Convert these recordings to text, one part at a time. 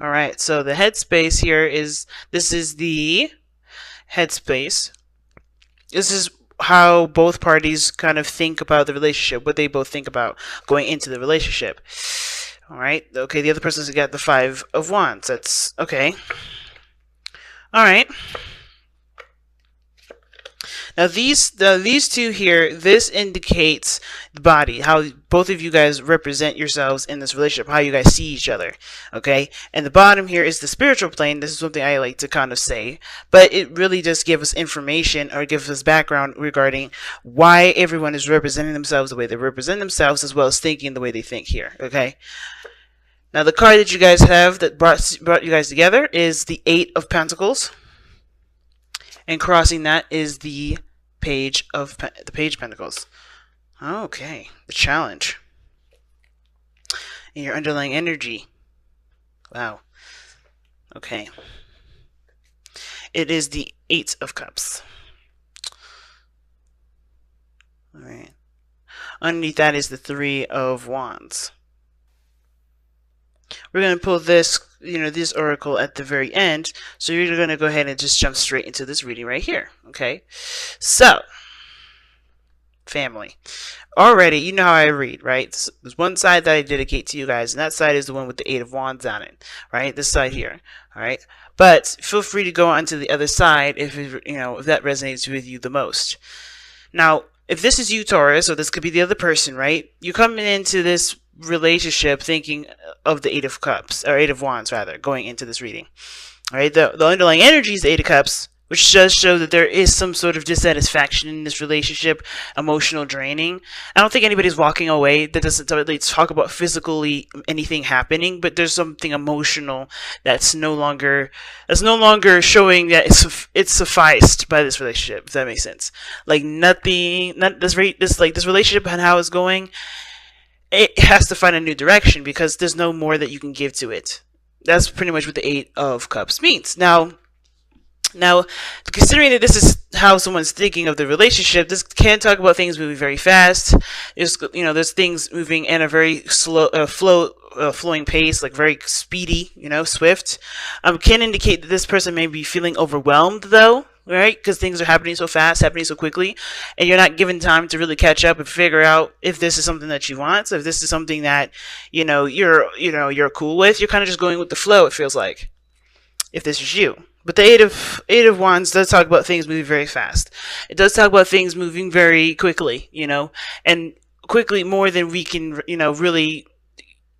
All right, so the headspace here is, this is the headspace. This is how both parties kind of think about the relationship, what they both think about going into the relationship. All right, okay, the other person's got the Five of Wands. That's okay. All right. Now these two here, this indicates the body, how both of you guys represent yourselves in this relationship, how you guys see each other, okay? And the bottom here is the spiritual plane. This is something I like to kind of say, but it really just gives us information or gives us background regarding why everyone is representing themselves the way they represent themselves, as well as thinking the way they think here, okay? Now the card that you guys have that brought you guys together is the Eight of Pentacles. And crossing that is the Page of Pentacles. Okay, the challenge. And your underlying energy. Wow. Okay. It is the Eight of Cups. Alright. Underneath that is the Three of Wands. We're going to pull this, this oracle at the very end. So you're going to go ahead and just jump straight into this reading right here. Okay. So, family. Already, you know how I read, right? There's one side that I dedicate to you guys, and that side is the one with the Eight of Wands on it, right? This side here, all right? But feel free to go on to the other side if if that resonates with you the most. Now, if this is you, Taurus, or this could be the other person, right? You're coming into this relationship thinking of the Eight of Cups, or Eight of Wands rather, going into this reading. All right, the underlying energy is the Eight of Cups, which does show that there is some sort of dissatisfaction in this relationship, emotional draining. I don't think anybody's walking away. That doesn't really talk about physically anything happening, but there's something emotional that's no longer showing that it's sufficed by this relationship. If that makes sense, like this relationship and how it's going, it has to find a new direction because there's no more that you can give to it. That's pretty much what the Eight of Cups means. Now, considering that this is how someone's thinking of the relationship, this can talk about things moving very fast. There's things moving in a very slow, flowing pace, like very speedy, swift. Can indicate that this person may be feeling overwhelmed, though, right? Because things are happening so fast, happening so quickly, and you're not given time to really catch up and figure out if this is something that you want, so if this is something that you're cool with. You're kind of just going with the flow. It feels like, if this is you. But the Eight of Wands does talk about things moving very fast. It does talk about things moving very quickly, and quickly more than we can, really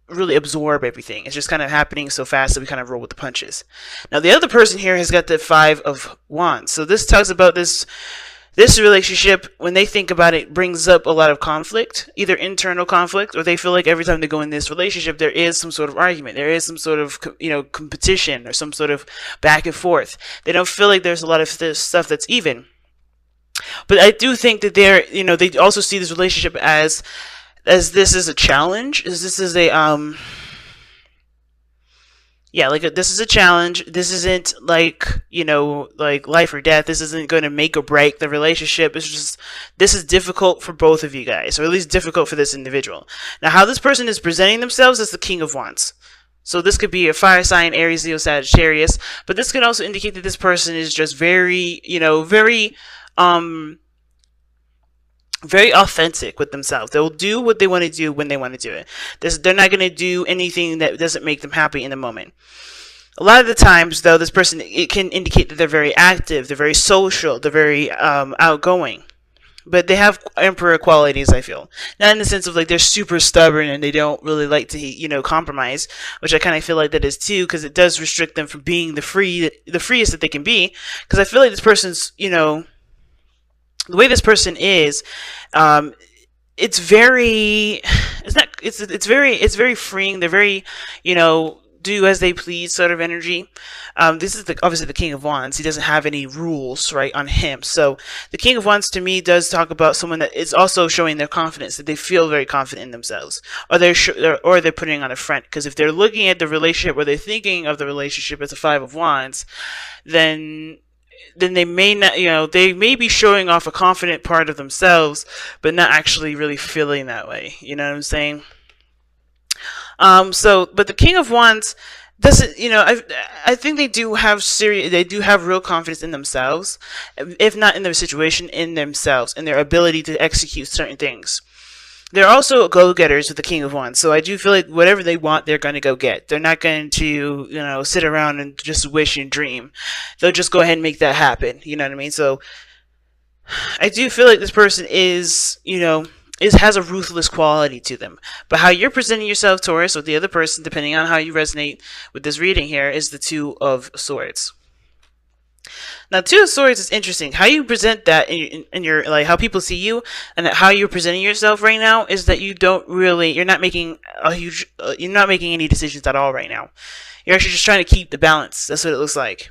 absorb everything. It's just kind of happening so fast that we kind of roll with the punches. Now, the other person here has got the Five of Wands. So this talks about this relationship, when they think about it, brings up a lot of conflict, either internal conflict, or they feel like every time they go in this relationship, there is some sort of argument, there is some sort of, competition, or some sort of back and forth. They don't feel like there's a lot of this stuff that's even. But I do think that they also see this relationship as this is a challenge, this is a, this is a challenge. This isn't like life or death. This isn't going to make or break the relationship. It's just, this is difficult for both of you guys, or at least difficult for this individual. Now, how this person is presenting themselves is the King of Wands. So this could be a fire sign, Aries, Leo, Sagittarius, but this could also indicate that this person is just very authentic with themselves. They'll do what they want to do when they want to do it. They're not going to do anything that doesn't make them happy in the moment. A lot of the times, though, this person, it can indicate that they're very active, they're very social, they're very outgoing. But they have emperor qualities, I feel. Not in the sense of like they're super stubborn and they don't really like to, compromise, which I kind of feel like that is too, because it does restrict them from being the freest that they can be. Because I feel like this person's, the way this person is, it's very freeing. They're very, do as they please sort of energy. This is obviously the King of Wands. He doesn't have any rules, right, on him. So the King of Wands to me does talk about someone that is also showing their confidence, that they feel very confident in themselves, or they're putting on a front. Because if they're looking at the relationship, or they're thinking of the relationship as a Five of Wands, then they may not, they may be showing off a confident part of themselves, but not actually really feeling that way. You know what I'm saying? But the King of Wands, doesn't, I think they do have real confidence in themselves, if not in their situation, in themselves, in their ability to execute certain things. They're also go-getters with the King of Wands, so I do feel like whatever they want, they're going to go get. They're not going to, sit around and just wish and dream. They'll just go ahead and make that happen. You know what I mean? So I do feel like this person has a ruthless quality to them. But how you're presenting yourself, Taurus, or the other person, depending on how you resonate with this reading here, is the Two of Swords. Now, Two of Swords is interesting. How you present that in your, like, how people see you and how you're presenting yourself right now is that you're not making you're not making any decisions at all right now. You're actually just trying to keep the balance. That's what it looks like.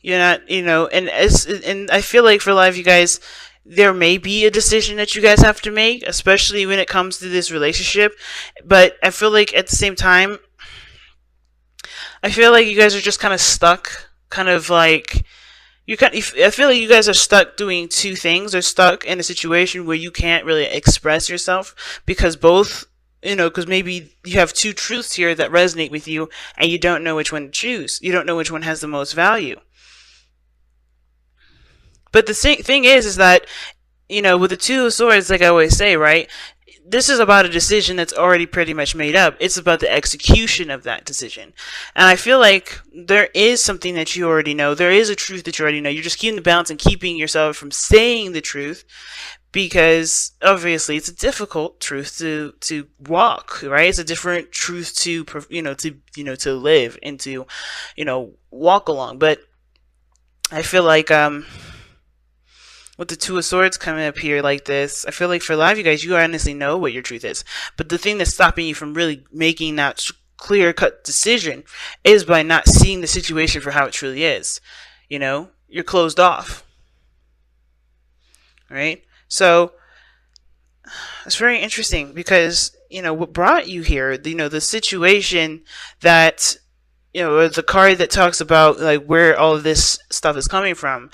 You're not, and I feel like for a lot of you guys, there may be a decision that you guys have to make, especially when it comes to this relationship. But I feel like at the same time, I feel like you guys are just kind of stuck, kind of like I feel like you guys are stuck doing two things. Or stuck in a situation where you can't really express yourself because because maybe you have two truths here that resonate with you, and you don't know which one to choose. You don't know which one has the most value. But the thing is that, with the Two of Swords, like I always say, right? This is about a decision that's already pretty much made up. It's about the execution of that decision. And I feel like there is something that you already know. There is a truth that you already know. You're just keeping the balance and keeping yourself from saying the truth because obviously it's a difficult truth to walk, right? It's a different truth to live and to, walk along. But I feel like, with the Two of Swords coming up here like this, I feel like for a lot of you guys, you honestly know what your truth is. But the thing that's stopping you from really making that clear-cut decision is by not seeing the situation for how it truly is. You're closed off. Right? So, it's very interesting because, what brought you here, the situation that the card that talks about like where all of this stuff is coming from,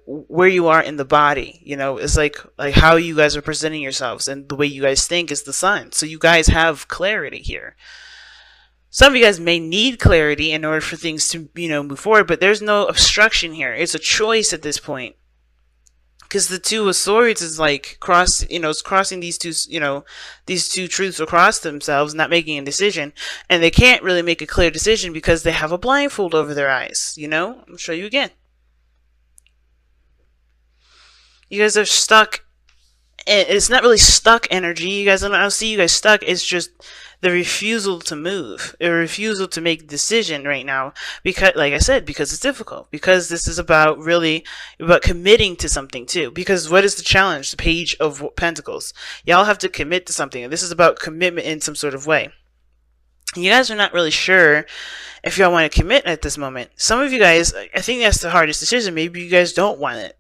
where you are in the body, it's like how you guys are presenting yourselves and the way you guys think is the Sun. So you guys have clarity here. Some of you guys may need clarity in order for things to, move forward, but there's no obstruction here. It's a choice at this point. Because the Two of Swords is like it's crossing these two truths across themselves, not making a decision, and they can't really make a clear decision because they have a blindfold over their eyes. I'll show you again. You guys are stuck. It's not really stuck energy. You guys, I don't see you guys stuck. It's just the refusal to move, a refusal to make a decision right now because, like I said, because it's difficult, because this is about committing to something too. Because what is the challenge? The Page of Pentacles. Y'all have to commit to something, and this is about commitment in some sort of way. You guys are not really sure if y'all want to commit at this moment. Some of you guys, I think that's the hardest decision. Maybe you guys don't want it.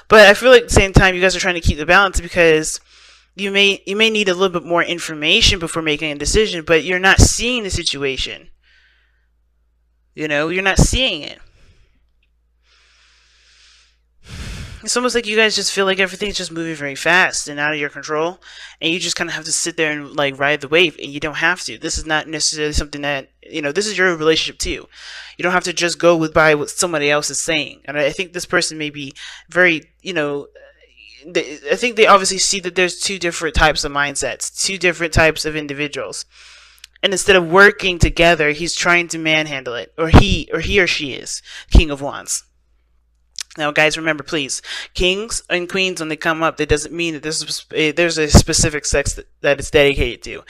But I feel like at the same time, you guys are trying to keep the balance because you may need a little bit more information before making a decision, but you're not seeing the situation. You're not seeing it. It's almost like you guys just feel like everything's just moving very fast and out of your control, and you just kind of have to sit there and like ride the wave, and you don't have to. This is not necessarily something that, this is your relationship too. You don't have to just go by what somebody else is saying. And I think this person may be very, I think they obviously see that there's two different types of mindsets, two different types of individuals. And instead of working together, he's trying to manhandle it, or he or she is King of Wands. Now, guys, remember, please, kings and queens, when they come up, that doesn't mean that there's a specific sex that it's dedicated to.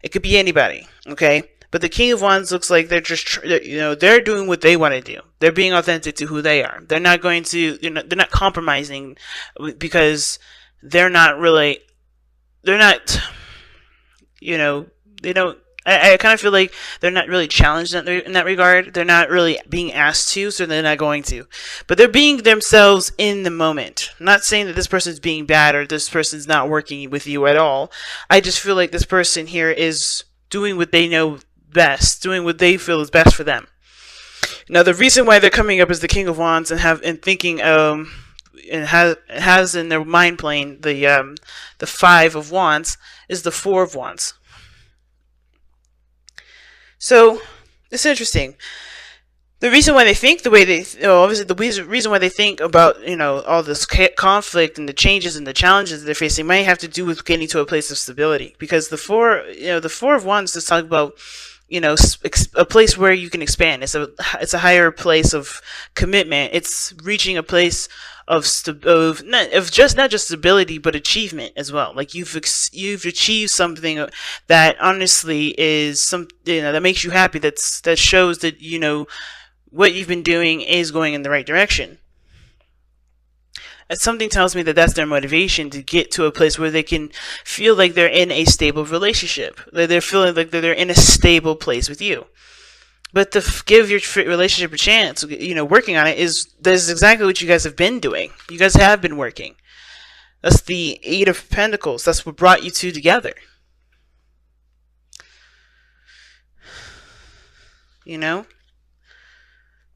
It could be anybody, okay? But the King of Wands looks like they're just, they're doing what they want to do. They're being authentic to who they are. They're not going to, they're not compromising because they don't. I kind of feel like they're not really challenged in that regard. They're not really being asked to, so they're not going to. But they're being themselves in the moment. I'm not saying that this person's being bad or this person's not working with you at all. I just feel like this person here is doing what they know best, doing what they feel is best for them. Now, the reason why they're coming up as the King of Wands and thinking and has in their mind plane the Five of Wands is the Four of Wands. So it's interesting. The reason why they think the way they, obviously the reason why they think about, all this conflict and the changes and the challenges that they're facing might have to do with getting to a place of stability. Because the Four of Wands just talk about, a place where you can expand. It's a higher place of commitment. It's reaching a place of not just stability but achievement as well. Like you've achieved something that honestly is that makes you happy. That shows that what you've been doing is going in the right direction. And something tells me that that's their motivation to get to a place where they can feel like they're in a stable relationship. That they're feeling like they're in a stable place with you. But to give your relationship a chance, working on it that's exactly what you guys have been doing. You guys have been working. That's the Eight of Pentacles. That's what brought you two together.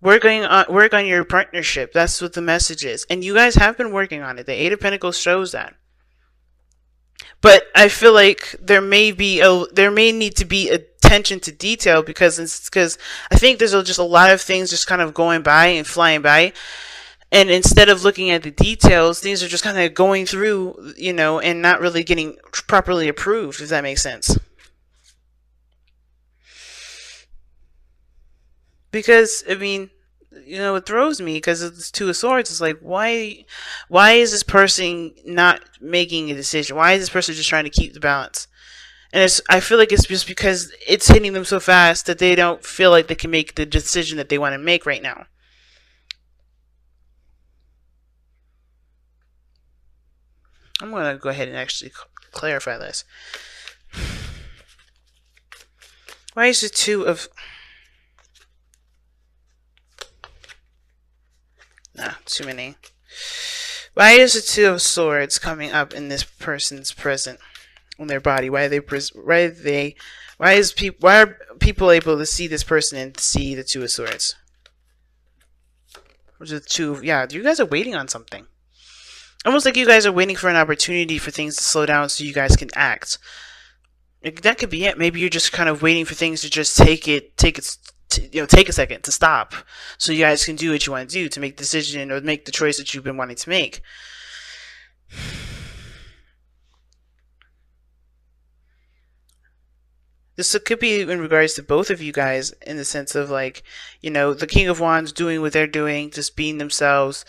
Work on your partnership. That's what the message is. And you guys have been working on it. The Eight of Pentacles shows that. But I feel like there may need to be attention to detail because I think there's just a lot of things just kind of going by and flying by. And instead of looking at the details, things are just kind of going through, and not really getting properly approved, if that makes sense. Because, it throws me because it's Two of Swords. It's like, why is this person not making a decision? Why is this person just trying to keep the balance? And I feel like it's just because it's hitting them so fast that they don't feel like they can make the decision that they want to make right now. I'm going to go ahead and actually clarify this. Why is the Two of... too many. Why is the Two of Swords coming up in this person's present, in their body? Why are people able to see this person and see the Two of Swords? Or the two? Yeah, you guys are waiting on something. Almost like you guys are waiting for an opportunity for things to slow down so you guys can act. That could be it. Maybe you're just kind of waiting for things to just take a second to stop so you guys can do what you want to do, to make the decision or make the choice that you've been wanting to make. This could be in regards to both of you guys, in the sense of like, the King of Wands doing what they're doing, just being themselves,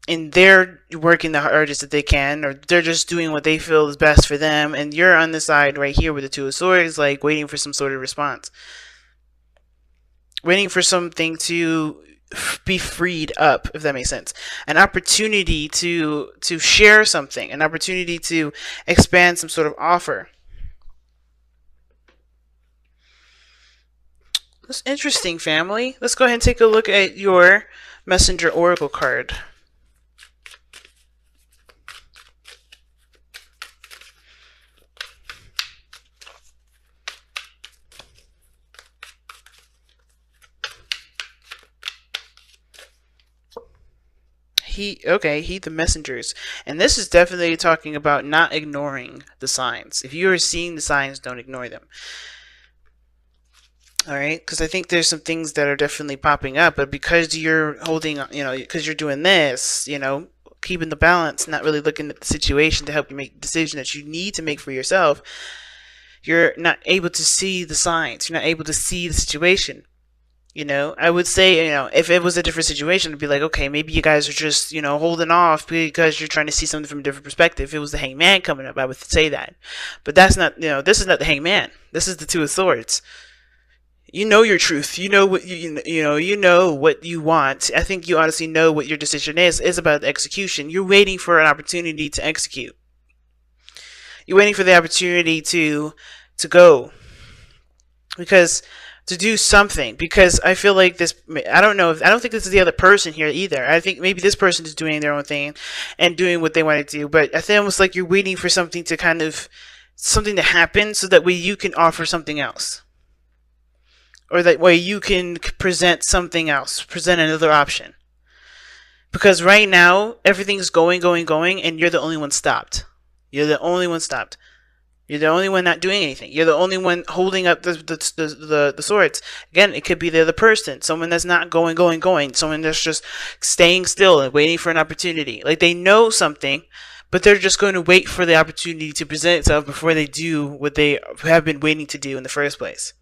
and they're working the hardest that they can, or they're just doing what they feel is best for them, and you're on the side right here with the Two of Swords, like waiting for some sort of response. Waiting for something to be freed up, if that makes sense. An opportunity to share something, an opportunity to expand some sort of offer. That's interesting, family. Let's go ahead and take a look at your Messenger Oracle card. Heed the messengers. And this is definitely talking about not ignoring the signs. If you are seeing the signs, don't ignore them. Alright? Because I think there's some things that are definitely popping up, but because you're holding, because you're doing this, keeping the balance, not really looking at the situation to help you make the decision that you need to make for yourself, you're not able to see the signs. You're not able to see the situation. I would say, if it was a different situation, it'd be like, okay, maybe you guys are just, holding off because you're trying to see something from a different perspective. If it was the Hangman coming up, I would say that. But that's not, this is not the Hangman. This is the Two of Swords. You know your truth. You know what you know what you want. I think you honestly know what your decision is. It's about the execution. You're waiting for an opportunity to execute. You're waiting for the opportunity to go. To do something, because I feel like this, I don't think this is the other person here either. I think maybe this person is doing their own thing and doing what they want to do, but I think almost like you're waiting for something to happen so that way you can offer something else, or that way you can present something else, present another option, because right now everything's going, and you're the only one stopped. You're the only one not doing anything. You're the only one holding up the swords. Again, it could be the other person, someone that's not going, someone that's just staying still and waiting for an opportunity. Like they know something, but they're just going to wait for the opportunity to present itself before they do what they have been waiting to do in the first place.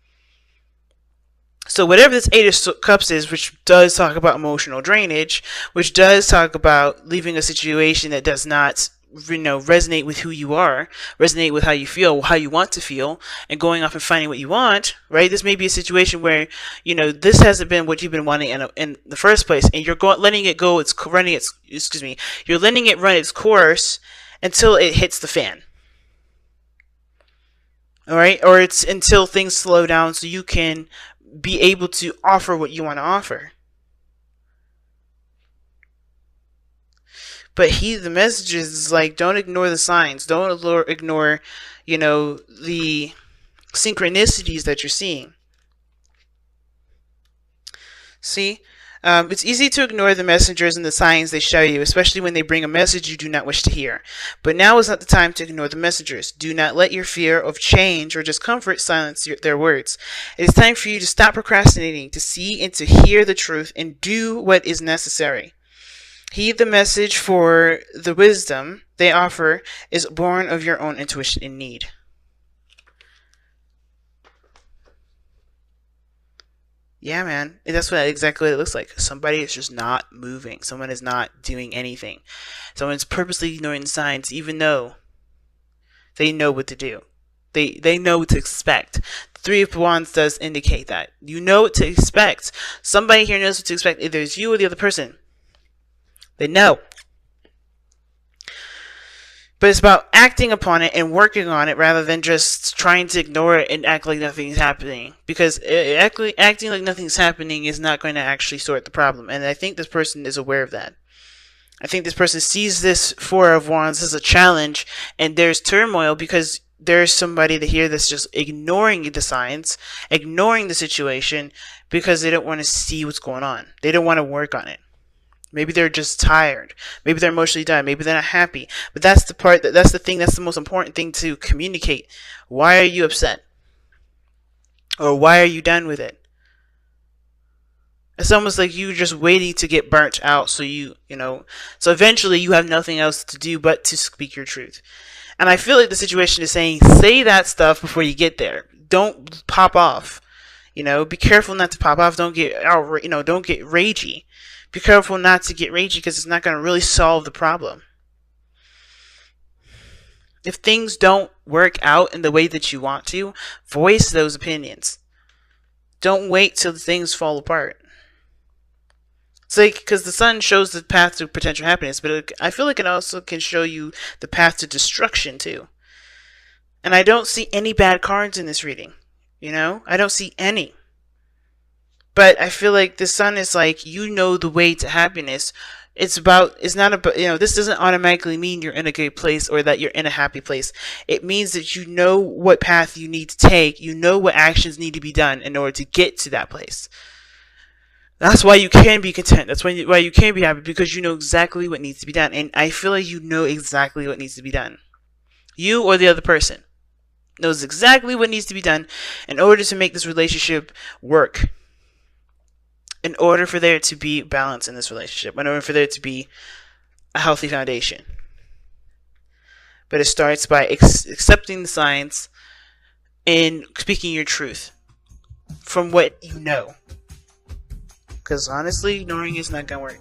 So whatever this Eight of Cups is, which does talk about emotional drainage, which does talk about leaving a situation that does not, resonate with who you are, resonate with how you feel, how you want to feel, and going off and finding what you want, right? This may be a situation where, this hasn't been what you've been wanting in the first place, and you're letting it go. You're letting it run its course until it hits the fan. All right, or it's until things slow down so you can be able to offer what you want to offer. But the message is like, don't ignore the signs. Don't ignore, the synchronicities that you're seeing. See? It's easy to ignore the messengers and the signs they show you, especially when they bring a message you do not wish to hear. But now is not the time to ignore the messengers. Do not let your fear of change or discomfort silence their words. It is time for you to stop procrastinating, to see and to hear the truth, and do what is necessary. Heed the message, for the wisdom they offer is born of your own intuition and need. Yeah, man. That's exactly what it looks like. Somebody is just not moving. Someone is not doing anything. Someone's purposely ignoring the signs, even though they know what to do. They know what to expect. The Three of Wands does indicate that. You know what to expect. Somebody here knows what to expect. Either it's you or the other person. They know. But it's about acting upon it and working on it rather than just trying to ignore it and act like nothing's happening. Because acting like nothing's happening is not going to actually sort the problem. And I think this person is aware of that. I think this person sees this Four of Wands as a challenge, and there's turmoil because there's somebody here that's just ignoring the signs, ignoring the situation because they don't want to see what's going on. They don't want to work on it. Maybe they're just tired. Maybe they're emotionally done. Maybe they're not happy. But that's the part, that's the thing, that's the most important thing to communicate. Why are you upset? Or why are you done with it? It's almost like you just waiting to get burnt out so so eventually you have nothing else to do but to speak your truth. And I feel like the situation is saying, say that stuff before you get there. Don't pop off. Be careful not to pop off. Don't get don't get ragey. Be careful not to get ragey because it's not going to really solve the problem. If things don't work out in the way that you want to, voice those opinions. Don't wait till things fall apart. It's like, because the sun shows the path to potential happiness, but I feel like it also can show you the path to destruction too. And I don't see any bad cards in this reading. I don't see any. But I feel like the sun is like, the way to happiness. It's not about, this doesn't automatically mean you're in a good place or that you're in a happy place. It means that you know what path you need to take. You know what actions need to be done in order to get to that place. That's why you can be content. That's why you can be happy, because you know exactly what needs to be done. And I feel like you know exactly what needs to be done. You or the other person knows exactly what needs to be done in order to make this relationship work. In order for there to be balance in this relationship, in order for there to be a healthy foundation. But it starts by accepting the signs and speaking your truth from what you know. Because honestly, ignoring is not going to work.